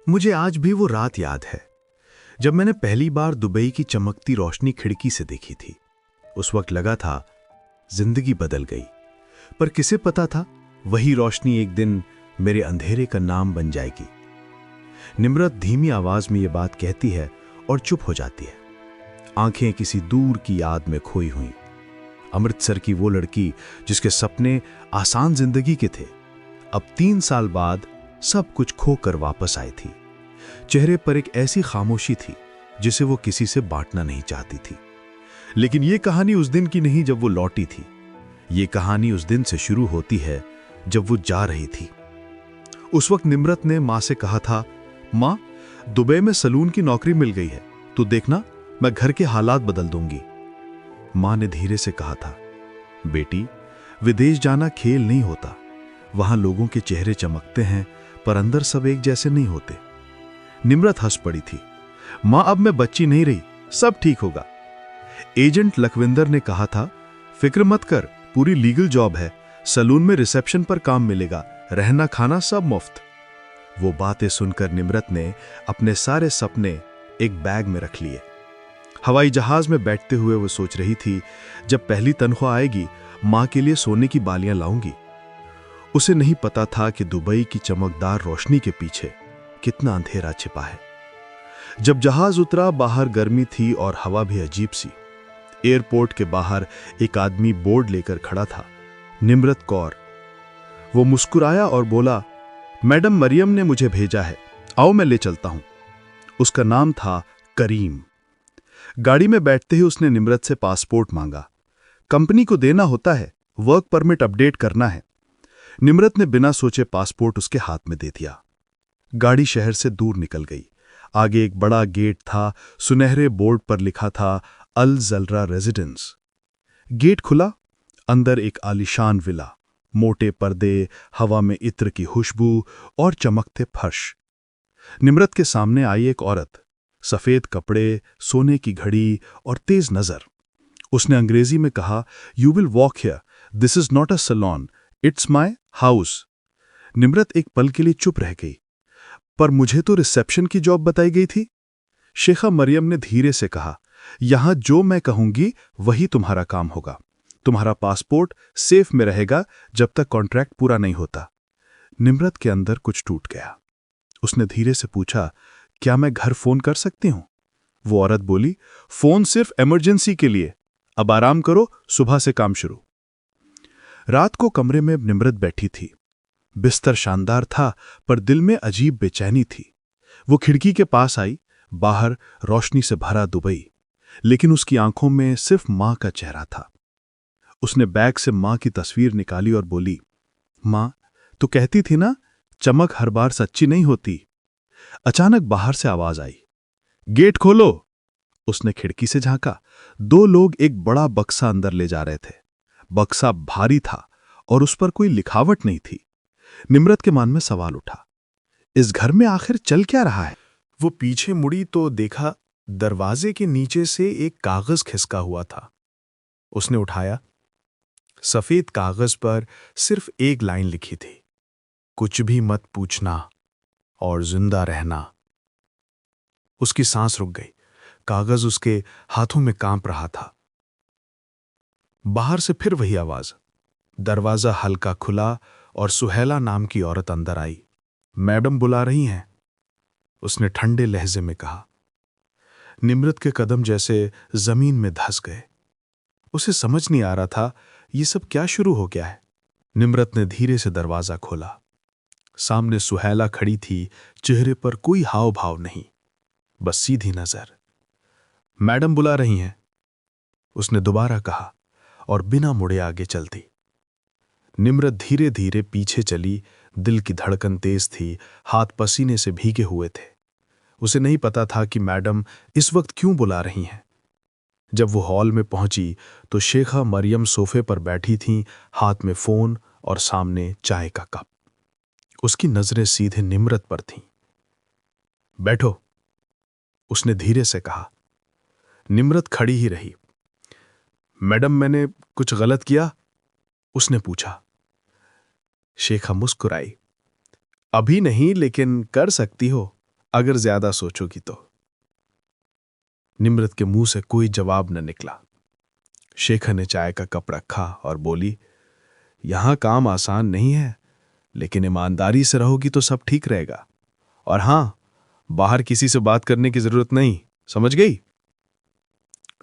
मुझे आज भी वो रात याद है जब मैंने पहली बार दुबई की चमकती रोशनी खिड़की से देखी थी। उस वक्त लगा था जिंदगी बदल गई, पर किसे पता था वही रोशनी एक दिन मेरे अंधेरे का नाम बन जाएगी। निम्रत धीमी आवाज में ये बात कहती है और चुप हो जाती है, आंखें किसी दूर की याद में खोई हुई। अमृतसर की वो लड़की जिसके सपने आसान जिंदगी के थे, अब 3 साल बाद सब कुछ खोकर वापस आई थी। चेहरे पर एक ऐसी खामोशी थी जिसे वो किसी से बांटना नहीं चाहती थी। लेकिन ये कहानी उस दिन की नहीं जब वो लौटी थी। ये कहानी उस दिन से शुरू होती है जब वो जा रही थी। उस वक्त निम्रत ने मां से कहा था, मां, दुबई में सलून की नौकरी मिल गई है, तो देखना मैं घर के हालात बदल दूंगी। मां ने धीरे से कहा था, बेटी, विदेश जाना खेल नहीं होता। वहां लोगों के चेहरे चमकते हैं पर अंदर सब एक जैसे नहीं होते। निम्रत हंस पड़ी थी। मां, अब मैं बच्ची नहीं रही, सब ठीक होगा। एजेंट लखविंदर ने कहा था, फिक्र मत कर, पूरी लीगल जॉब है, सलून में रिसेप्शन पर काम मिलेगा, रहना खाना सब मुफ्त। वो बातें सुनकर निम्रत ने अपने सारे सपने एक बैग में रख लिए। हवाई जहाज में बैठते हुए वो सोच रही थी, जब पहली तनख्वाह आएगी मां के लिए सोने की बालियां लाऊंगी। उसे नहीं पता था कि दुबई की चमकदार रोशनी के पीछे कितना अंधेरा छिपा है। जब जहाज उतरा, बाहर गर्मी थी और हवा भी अजीब सी। एयरपोर्ट के बाहर एक आदमी बोर्ड लेकर खड़ा था, निम्रत कौर। वो मुस्कुराया और बोला, मैडम मरियम ने मुझे भेजा है, आओ मैं ले चलता हूं। उसका नाम था करीम। गाड़ी में बैठते ही उसने निम्रत से पासपोर्ट मांगा। कंपनी को देना होता है, वर्क परमिट अपडेट करना है। निम्रत ने बिना सोचे पासपोर्ट उसके हाथ में दे दिया। गाड़ी शहर से दूर निकल गई। आगे एक बड़ा गेट था, सुनहरे बोर्ड पर लिखा था अल जलरा रेजिडेंस। गेट खुला, अंदर एक आलीशान विला, मोटे पर्दे, हवा में इत्र की खुशबू और चमकते फर्श। निम्रत के सामने आई एक औरत, सफेद कपड़े, सोने की घड़ी और तेज नजर। उसने अंग्रेजी में कहा, you will walk here, this is not a saloon, it's my house. Nimrat एक पल के लिए चुप रह गई। पर मुझे तो रिसेप्शन की जॉब बताई गई थी। शेखा मरियम ने धीरे से कहा, यहां जो मैं कहूंगी वही तुम्हारा काम होगा। तुम्हारा पासपोर्ट सेफ में रहेगा जब तक कॉन्ट्रैक्ट पूरा नहीं होता। निम्रत के अंदर कुछ टूट गया। उसने धीरे से पूछा, क्या मैं घर फोन कर सकती हूं? वो औरत बोली, फोन सिर्फ इमरजेंसी के लिए, अब आराम करो, सुबह से काम शुरू। रात को कमरे में निम्रत बैठी थी। बिस्तर शानदार था पर दिल में अजीब बेचैनी थी। वो खिड़की के पास आई, बाहर रोशनी से भरा दुबई, लेकिन उसकी आंखों में सिर्फ मां का चेहरा था। उसने बैग से मां की तस्वीर निकाली और बोली, मां, तू कहती थी ना, चमक हर बार सच्ची नहीं होती। अचानक बाहर से आवाज आई, गेट खोलो। उसने खिड़की से झांका। 2 लोग एक बड़ा बक्सा अंदर ले जा रहे थे। बक्सा भारी था और उस पर कोई लिखावट नहीं थी। निम्रत के मन में सवाल उठा, इस घर में आखिर चल क्या रहा है? वो पीछे मुड़ी तो देखा दरवाजे के नीचे से एक कागज खिसका हुआ था। उसने उठाया। सफेद कागज पर सिर्फ एक लाइन लिखी थी, कुछ भी मत पूछना और जिंदा रहना। उसकी सांस रुक गई। कागज उसके हाथों में कांप रहा था। बाहर से फिर वही आवाज। दरवाजा हल्का खुला और सुहेला नाम की औरत अंदर आई। मैडम बुला रही हैं, उसने ठंडे लहजे में कहा। निम्रत के कदम जैसे जमीन में धंस गए। उसे समझ नहीं आ रहा था ये सब क्या शुरू हो गया है। निम्रत ने धीरे से दरवाजा खोला। सामने सुहेला खड़ी थी, चेहरे पर कोई हाव भाव नहीं, बस सीधी नजर। मैडम बुला रही हैं, उसने दोबारा कहा और बिना मुड़े आगे चल दी। निम्रत धीरे धीरे पीछे चली। दिल की धड़कन तेज थी, हाथ पसीने से भीगे हुए थे। उसे नहीं पता था कि मैडम इस वक्त क्यों बुला रही हैं। जब वो हॉल में पहुंची तो शेखा मरियम सोफे पर बैठी थीं, हाथ में फोन और सामने चाय का कप। उसकी नजरें सीधे निम्रत पर थीं। बैठो, उसने धीरे से कहा। निम्रत खड़ी ही रही। मैडम, मैंने कुछ गलत किया? उसने पूछा। शेखा मुस्कुराई। अभी नहीं, लेकिन कर सकती हो। अगर ज्यादा सोचोगी तो। निम्रत के मुंह से कोई जवाब न निकला। शेखर ने चाय का कप रखा और बोली, यहां काम आसान नहीं है, लेकिन ईमानदारी से रहोगी तो सब ठीक रहेगा। और हां, बाहर किसी से बात करने की जरूरत नहीं, समझ गई?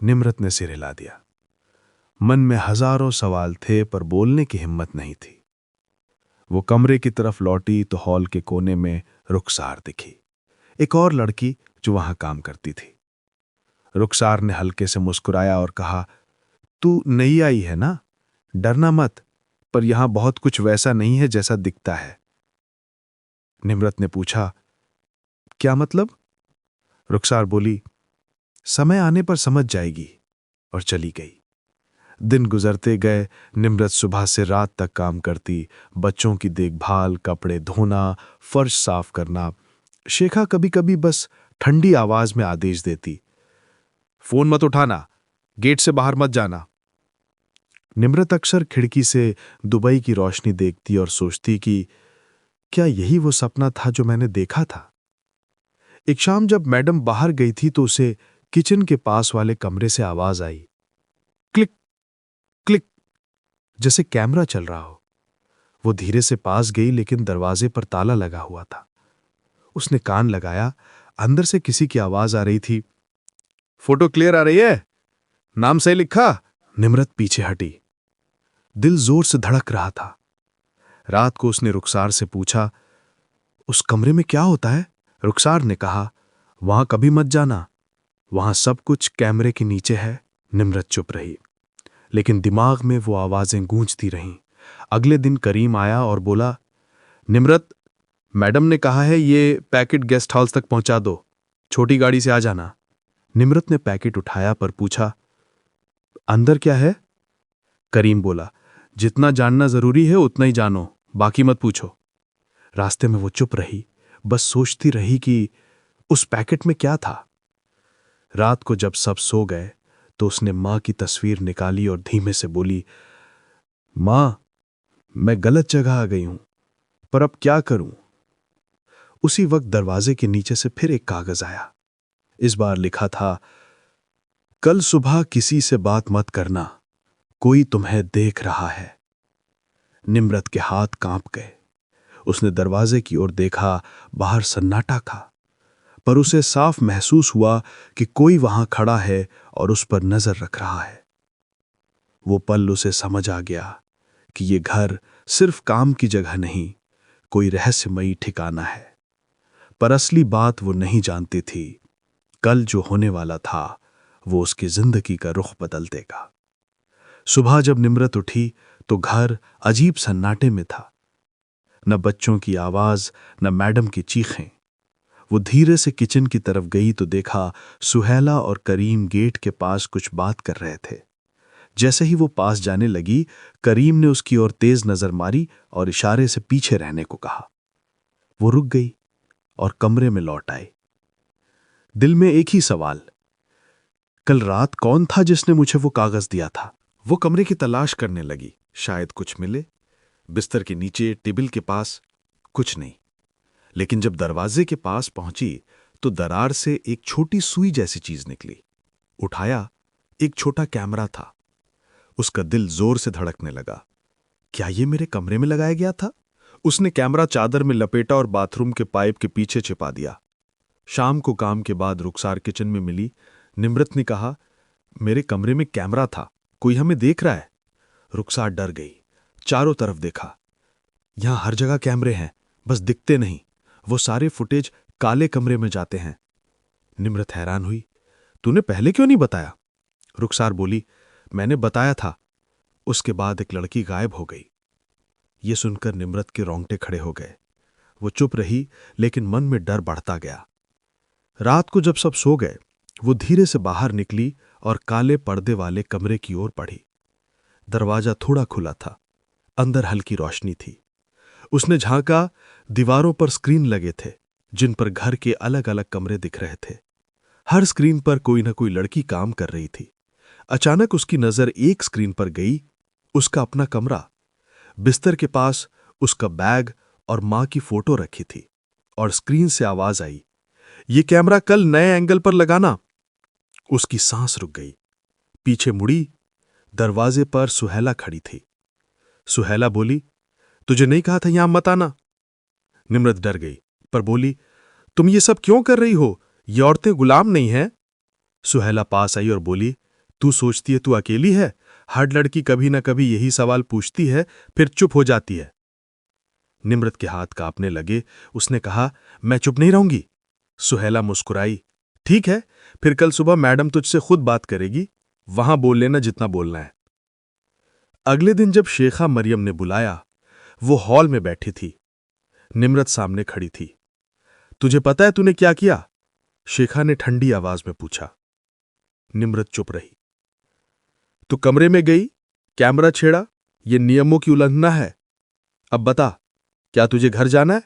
निम्रत ने सिर हिला दिया। मन में हजारों सवाल थे पर बोलने की हिम्मत नहीं थी। वो कमरे की तरफ लौटी तो हॉल के कोने में रुखसार दिखी, एक और लड़की जो वहां काम करती थी। रुखसार ने हल्के से मुस्कुराया और कहा, तू नई आई है ना, डरना मत, पर यहां बहुत कुछ वैसा नहीं है जैसा दिखता है। निम्रत ने पूछा, क्या मतलब? रुखसार बोली, समय आने पर समझ जाएगी, और चली गई। दिन गुजरते गए। निम्रत सुबह से रात तक काम करती, बच्चों की देखभाल, कपड़े धोना, फर्श साफ करना। शेखा कभी कभी बस ठंडी आवाज में आदेश देती, फोन मत उठाना, गेट से बाहर मत जाना। निम्रत अक्सर खिड़की से दुबई की रोशनी देखती और सोचती कि क्या यही वो सपना था जो मैंने देखा था। एक शाम जब मैडम बाहर गई थी तो उसे किचन के पास वाले कमरे से आवाज आई, क्लिक क्लिक, जैसे कैमरा चल रहा हो। वो धीरे से पास गई, लेकिन दरवाजे पर ताला लगा हुआ था। उसने कान लगाया, अंदर से किसी की आवाज आ रही थी, फोटो क्लियर आ रही है, नाम सही लिखा? निम्रत पीछे हटी। दिल जोर से धड़क रहा था। रात को उसने रुखसार से पूछा, उस कमरे में क्या होता है? रुखसार ने कहा, वहां कभी मत जाना, वहां सब कुछ कैमरे के नीचे है। निम्रत चुप रही, लेकिन दिमाग में वो आवाजें गूंजती रहीं। अगले दिन करीम आया और बोला, निम्रत, मैडम ने कहा है ये पैकेट गेस्ट हाउस तक पहुंचा दो, छोटी गाड़ी से आ जाना। निम्रत ने पैकेट उठाया पर पूछा, अंदर क्या है? करीम बोला, जितना जानना जरूरी है उतना ही जानो, बाकी मत पूछो। रास्ते में वो चुप रही, बस सोचती रही कि उस पैकेट में क्या था। रात को जब सब सो गए तो उसने मां की तस्वीर निकाली और धीमे से बोली, मां, मैं गलत जगह आ गई हूं, पर अब क्या करूं? उसी वक्त दरवाजे के नीचे से फिर एक कागज आया। इस बार लिखा था, कल सुबह किसी से बात मत करना, कोई तुम्हें देख रहा है। निम्रत के हाथ कांप गए। उसने दरवाजे की ओर देखा, बाहर सन्नाटा था, पर उसे साफ महसूस हुआ कि कोई वहां खड़ा है और उस पर नजर रख रहा है। वो पल उसे समझ आ गया कि ये घर सिर्फ काम की जगह नहीं, कोई रहस्यमयी ठिकाना है। पर असली बात वो नहीं जानती थी, कल जो होने वाला था वो उसकी जिंदगी का रुख बदल देगा। सुबह जब निम्रत उठी तो घर अजीब सन्नाटे में था। न बच्चों की आवाज, न मैडम की चीखें। वो धीरे से किचन की तरफ गई तो देखा सुहेला और करीम गेट के पास कुछ बात कर रहे थे। जैसे ही वो पास जाने लगी, करीम ने उसकी ओर तेज नजर मारी और इशारे से पीछे रहने को कहा। वो रुक गई और कमरे में लौट आई। दिल में एक ही सवाल, कल रात कौन था जिसने मुझे वो कागज दिया था? वो कमरे की तलाश करने लगी, शायद कुछ मिले। बिस्तर के नीचे, टेबल के पास कुछ नहीं। लेकिन जब दरवाजे के पास पहुंची तो दरार से एक छोटी सुई जैसी चीज निकली। उठाया, एक छोटा कैमरा था। उसका दिल जोर से धड़कने लगा। क्या ये मेरे कमरे में लगाया गया था? उसने कैमरा चादर में लपेटा और बाथरूम के पाइप के पीछे छिपा दिया। शाम को काम के बाद रुखसार किचन में मिली। निम्रत ने कहा, मेरे कमरे में कैमरा था, कोई हमें देख रहा है। रुखसार डर गई, चारों तरफ देखा। यहां हर जगह कैमरे हैं, बस दिखते नहीं। वो सारे फुटेज काले कमरे में जाते हैं। निम्रत हैरान हुई, तूने पहले क्यों नहीं बताया? रुखसार बोली, मैंने बताया था, उसके बाद एक लड़की गायब हो गई। ये सुनकर निम्रत के रोंगटे खड़े हो गए। वो चुप रही, लेकिन मन में डर बढ़ता गया। रात को जब सब सो गए, वो धीरे से बाहर निकली और काले पर्दे वाले कमरे की ओर बढ़ी। दरवाजा थोड़ा खुला था, अंदर हल्की रोशनी थी। उसने झांका, दीवारों पर स्क्रीन लगे थे जिन पर घर के अलग अलग कमरे दिख रहे थे। हर स्क्रीन पर कोई ना कोई लड़की काम कर रही थी। अचानक उसकी नजर एक स्क्रीन पर गई, उसका अपना कमरा। बिस्तर के पास उसका बैग और मां की फोटो रखी थी, और स्क्रीन से आवाज आई, ये कैमरा कल नए एंगल पर लगाना। उसकी सांस रुक गई। पीछे मुड़ी, दरवाजे पर सुहेला खड़ी थी। सुहेला बोली, तुझे नहीं कहा था यहां मत आना? निम्रत डर गई, पर बोली, तुम ये सब क्यों कर रही हो? ये औरतें गुलाम नहीं हैं। सुहेला पास आई और बोली, तू सोचती है तू अकेली है? हर लड़की कभी ना कभी यही सवाल पूछती है, फिर चुप हो जाती है। निम्रत के हाथ कांपने लगे। उसने कहा, मैं चुप नहीं रहूंगी। सुहेला मुस्कुराई, ठीक है, फिर कल सुबह मैडम तुझसे खुद बात करेगी, वहां बोल लेना जितना बोलना है। अगले दिन जब शेखा मरियम ने बुलाया, वो हॉल में बैठी थी। निम्रत सामने खड़ी थी। तुझे पता है तूने क्या किया? शेखा ने ठंडी आवाज में पूछा। निम्रत चुप रही। तू कमरे में गई, कैमरा छेड़ा, ये नियमों की उल्लंघना है। अब बता, क्या तुझे घर जाना है?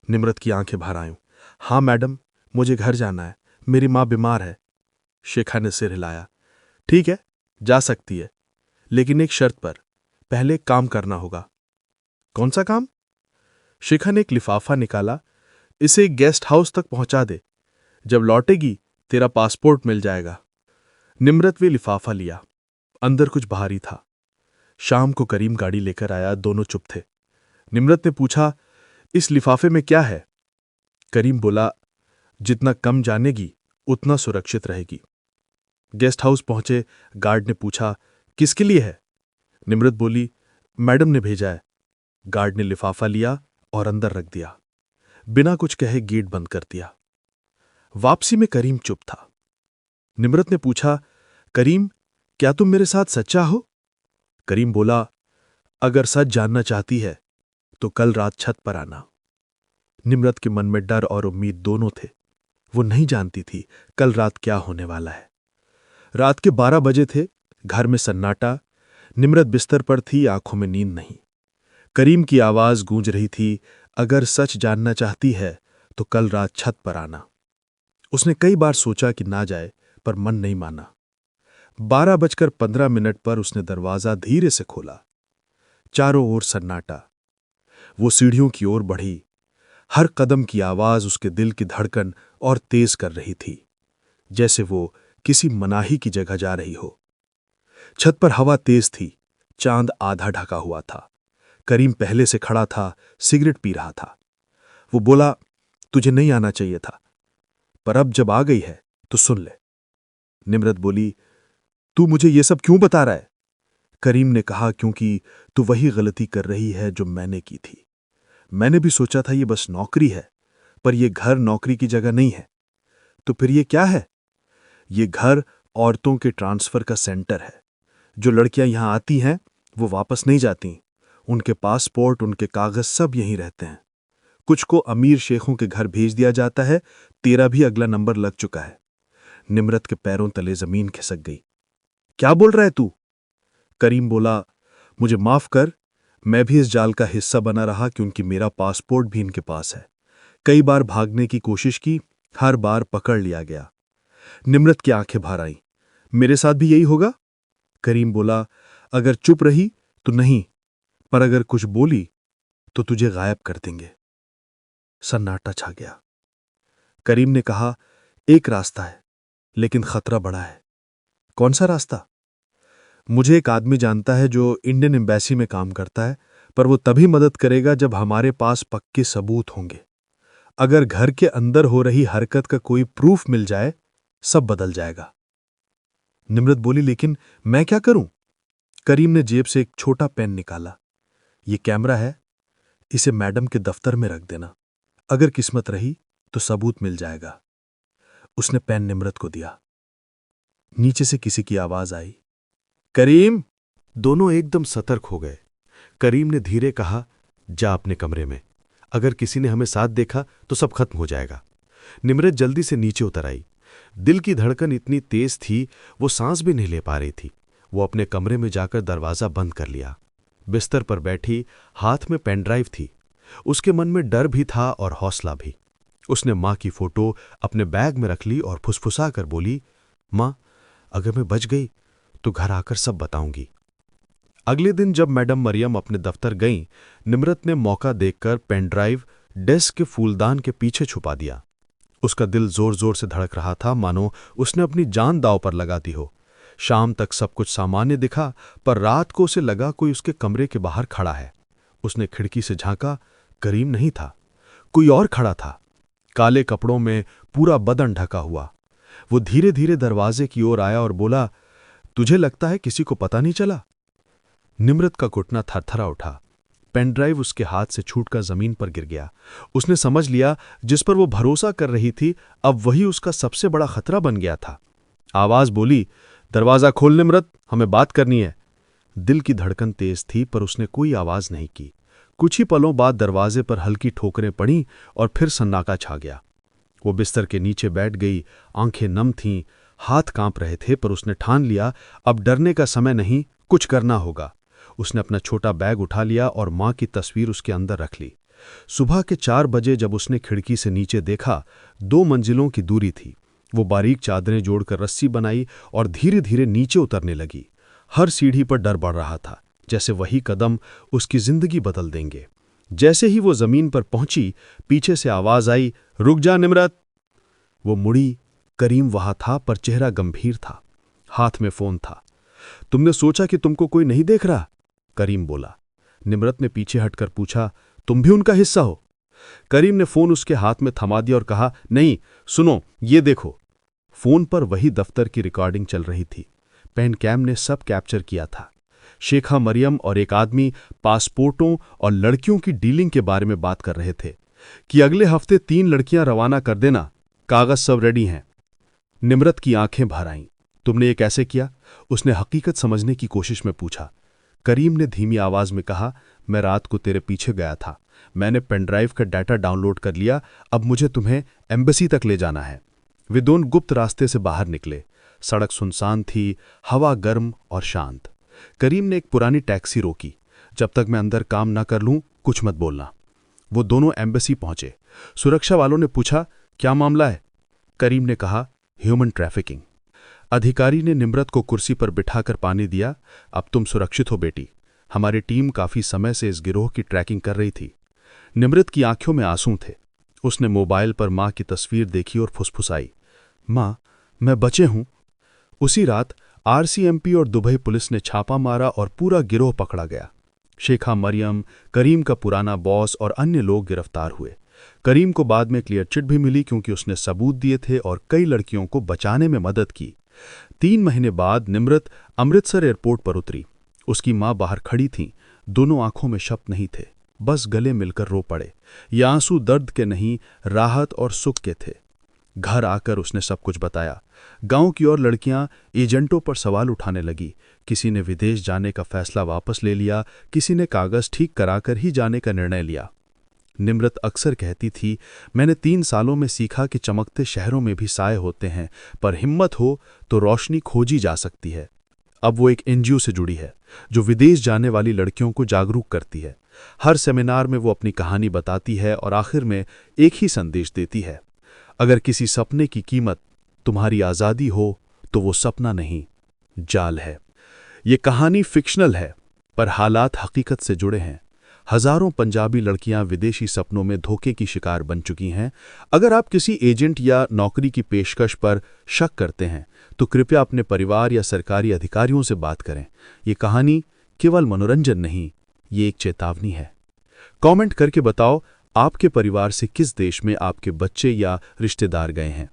निम्रत की आंखें भर आईं। हां मैडम, मुझे घर जाना है, मेरी मां बीमार है। शेखा ने सिर हिलाया। ठीक है, जा सकती है, लेकिन एक शर्त पर। पहले एक काम करना होगा। कौन सा काम? शेखा ने एक लिफाफा निकाला। इसे एक गेस्ट हाउस तक पहुंचा दे। जब लौटेगी तेरा पासपोर्ट मिल जाएगा। निम्रत वे लिफाफा लिया। अंदर कुछ भारी था। शाम को करीम गाड़ी लेकर आया। दोनों चुप थे। निम्रत ने पूछा, इस लिफाफे में क्या है? करीम बोला, जितना कम जानेगी उतना सुरक्षित रहेगी। गेस्ट हाउस पहुंचे। गार्ड ने पूछा, किसके लिए है? निम्रत बोली, मैडम ने भेजा है। गार्ड ने लिफाफा लिया और अंदर रख दिया। बिना कुछ कहे गेट बंद कर दिया। वापसी में करीम चुप था। निम्रत ने पूछा, करीम, क्या तुम मेरे साथ सच्चा हो? करीम बोला, अगर सच जानना चाहती है तो कल रात छत पर आना। निम्रत के मन में डर और उम्मीद दोनों थे। वो नहीं जानती थी कल रात क्या होने वाला है। रात के 12 बजे थे। घर में सन्नाटा। निम्रत बिस्तर पर थी, आंखों में नींद नहीं। करीम की आवाज गूंज रही थी, अगर सच जानना चाहती है तो कल रात छत पर आना। उसने कई बार सोचा कि ना जाए, पर मन नहीं माना। 12:15 पर उसने दरवाजा धीरे से खोला। चारों ओर सन्नाटा। वो सीढ़ियों की ओर बढ़ी। हर कदम की आवाज उसके दिल की धड़कन और तेज कर रही थी, जैसे वो किसी मनाही की जगह जा रही हो। छत पर हवा तेज थी। चांद आधा ढका हुआ था। करीम पहले से खड़ा था, सिगरेट पी रहा था। वो बोला, तुझे नहीं आना चाहिए था, पर अब जब आ गई है तो सुन ले। निम्रत बोली, तू मुझे ये सब क्यों बता रहा है? करीम ने कहा, क्योंकि तू वही गलती कर रही है जो मैंने की थी। मैंने भी सोचा था ये बस नौकरी है, पर यह घर नौकरी की जगह नहीं है। तो फिर ये क्या है? ये घर औरतों के ट्रांसफर का सेंटर है। जो लड़कियां यहां आती हैं वो वापस नहीं जाती। उनके पासपोर्ट, उनके कागज सब यहीं रहते हैं। कुछ को अमीर शेखों के घर भेज दिया जाता है। तेरा भी अगला नंबर लग चुका है। निम्रत के पैरों तले जमीन खिसक गई। क्या बोल रहा है तू? करीम बोला, मुझे माफ कर, मैं भी इस जाल का हिस्सा बना रहा, क्योंकि मेरा पासपोर्ट भी इनके पास है। कई बार भागने की कोशिश की, हर बार पकड़ लिया गया। निम्रत की आंखें भर आईं। मेरे साथ भी यही होगा? करीम बोला, अगर चुप रही तो नहीं, पर अगर कुछ बोली तो तुझे गायब कर देंगे। सन्नाटा छा गया। करीम ने कहा, एक रास्ता है, लेकिन खतरा बड़ा है। कौन सा रास्ता? मुझे एक आदमी जानता है जो इंडियन एम्बेसी में काम करता है, पर वो तभी मदद करेगा जब हमारे पास पक्के सबूत होंगे। अगर घर के अंदर हो रही हरकत का कोई प्रूफ मिल जाए, सब बदल जाएगा। निम्रत बोली, लेकिन मैं क्या करूं? करीम ने जेब से एक छोटा पेन निकाला। ये कैमरा है, इसे मैडम के दफ्तर में रख देना। अगर किस्मत रही तो सबूत मिल जाएगा। उसने पेन निम्रत को दिया। नीचे से किसी की आवाज आई, करीम। दोनों एकदम सतर्क हो गए। करीम ने धीरे कहा, जा अपने कमरे में। अगर किसी ने हमें साथ देखा तो सब खत्म हो जाएगा। निम्रत जल्दी से नीचे उतर आई। दिल की धड़कन इतनी तेज थी वो सांस भी नहीं ले पा रही थी। वो अपने कमरे में जाकर दरवाजा बंद कर लिया। बिस्तर पर बैठी, हाथ में पेन ड्राइव थी। उसके मन में डर भी था और हौसला भी। उसने मां की फोटो अपने बैग में रख ली और फुसफुसा कर बोली, मां, अगर मैं बच गई तो घर आकर सब बताऊंगी। अगले दिन जब मैडम मरियम अपने दफ्तर गईं, निम्रत ने मौका देखकर पेन ड्राइव डेस्क के फूलदान के पीछे छुपा दिया। उसका दिल जोर जोर से धड़क रहा था, मानो उसने अपनी जान दांव पर लगा दी हो। शाम तक सब कुछ सामान्य दिखा, पर रात को उसे लगा कोई उसके कमरे के बाहर खड़ा है। उसने खिड़की से झांका, करीम नहीं था, कोई और खड़ा था, काले कपड़ों में, पूरा बदन ढका हुआ। वो धीरे धीरे दरवाजे की ओर आया और बोला, तुझे लगता है किसी को पता नहीं चला? निम्रत का घुटना थरथरा उठा। पेनड्राइव उसके हाथ से छूटकर जमीन पर गिर गया। उसने समझ लिया, जिस पर वो भरोसा कर रही थी, अब वही उसका सबसे बड़ा खतरा बन गया था। आवाज बोली, दरवाजा खोल निम्रत, हमें बात करनी है। दिल की धड़कन तेज थी, पर उसने कोई आवाज नहीं की। कुछ ही पलों बाद दरवाजे पर हल्की ठोकरें पड़ीं और फिर सन्नाटा छा गया। वो बिस्तर के नीचे बैठ गई, आंखें नम थीं, हाथ कांप रहे थे, पर उसने ठान लिया, अब डरने का समय नहीं, कुछ करना होगा। उसने अपना छोटा बैग उठा लिया और मां की तस्वीर उसके अंदर रख ली। सुबह के 4 बजे जब उसने खिड़की से नीचे देखा, 2 मंजिलों की दूरी थी। वो बारीक चादरें जोड़कर रस्सी बनाई और धीरे धीरे नीचे उतरने लगी। हर सीढ़ी पर डर बढ़ रहा था, जैसे वही कदम उसकी जिंदगी बदल देंगे। जैसे ही वो जमीन पर पहुंची, पीछे से आवाज आई, रुक जा निम्रत। वो मुड़ी। करीम वहां था, पर चेहरा गंभीर था, हाथ में फोन था। तुमने सोचा कि तुमको कोई नहीं देख रहा? करीम बोला। निम्रत ने पीछे हटकर पूछा, तुम भी उनका हिस्सा हो? करीम ने फोन उसके हाथ में थमा दिया और कहा, नहीं, सुनो, ये देखो। फोन पर वही दफ्तर की रिकॉर्डिंग चल रही थी। पेन कैम ने सब कैप्चर किया था। शेखा मरियम और एक आदमी पासपोर्टों और लड़कियों की डीलिंग के बारे में बात कर रहे थे कि अगले हफ्ते 3 लड़कियां रवाना कर देना, कागज सब रेडी हैं। निम्रत की आंखें भर आईं। तुमने ये कैसे किया? उसने हकीकत समझने की कोशिश में पूछा। करीम ने धीमी आवाज में कहा, मैं रात को तेरे पीछे गया था। मैंने पेनड्राइव का डाटा डाउनलोड कर लिया। अब मुझे तुम्हें एम्बेसी तक ले जाना है। वे दोनों गुप्त रास्ते से बाहर निकले। सड़क सुनसान थी, हवा गर्म और शांत। करीम ने एक पुरानी टैक्सी रोकी। जब तक मैं अंदर काम ना कर लूं, कुछ मत बोलना। वो दोनों एम्बेसी पहुंचे। सुरक्षा वालों ने पूछा, क्या मामला है? करीम ने कहा, ह्यूमन ट्रैफिकिंग। अधिकारी ने निम्रत को कुर्सी पर बिठाकर पानी दिया। अब तुम सुरक्षित हो बेटी। हमारी टीम काफी समय से इस गिरोह की ट्रैकिंग कर रही थी। निम्रत की आंखों में आंसू थे। उसने मोबाइल पर मां की तस्वीर देखी और फुसफुसाई, मां, मैं बचे हूं। उसी रात आरसीएमपी और दुबई पुलिस ने छापा मारा और पूरा गिरोह पकड़ा गया। शेखा मरियम, करीम का पुराना बॉस और अन्य लोग गिरफ्तार हुए। करीम को बाद में क्लियर चिट भी मिली, क्योंकि उसने सबूत दिए थे और कई लड़कियों को बचाने में मदद की। 3 महीने बाद निम्रत अमृतसर एयरपोर्ट पर उतरी। उसकी मां बाहर खड़ी थीं। दोनों आंखों में शब्द नहीं थे, बस गले मिलकर रो पड़े। ये आंसू दर्द के नहीं, राहत और सुख के थे। घर आकर उसने सब कुछ बताया। गांव की और लड़कियां एजेंटों पर सवाल उठाने लगी। किसी ने विदेश जाने का फैसला वापस ले लिया, किसी ने कागज ठीक कराकर ही जाने का निर्णय लिया। निम्रत अक्सर कहती थी, मैंने 3 सालों में सीखा कि चमकते शहरों में भी साए होते हैं, पर हिम्मत हो तो रोशनी खोजी जा सकती है। अब वो एक एनजीओ से जुड़ी है, जो विदेश जाने वाली लड़कियों को जागरूक करती है। हर सेमिनार में वो अपनी कहानी बताती है और आखिर में एक ही संदेश देती है, अगर किसी सपने की कीमत तुम्हारी आज़ादी हो, तो वो सपना नहीं, जाल है। ये कहानी फिक्शनल है, पर हालात हकीकत से जुड़े हैं। हजारों पंजाबी लड़कियां विदेशी सपनों में धोखे की शिकार बन चुकी हैं। अगर आप किसी एजेंट या नौकरी की पेशकश पर शक करते हैं, तो कृपया अपने परिवार या सरकारी अधिकारियों से बात करें। ये कहानी केवल मनोरंजन नहीं, ये एक चेतावनी है। कमेंट करके बताओ, आपके परिवार से किस देश में आपके बच्चे या रिश्तेदार गए हैं।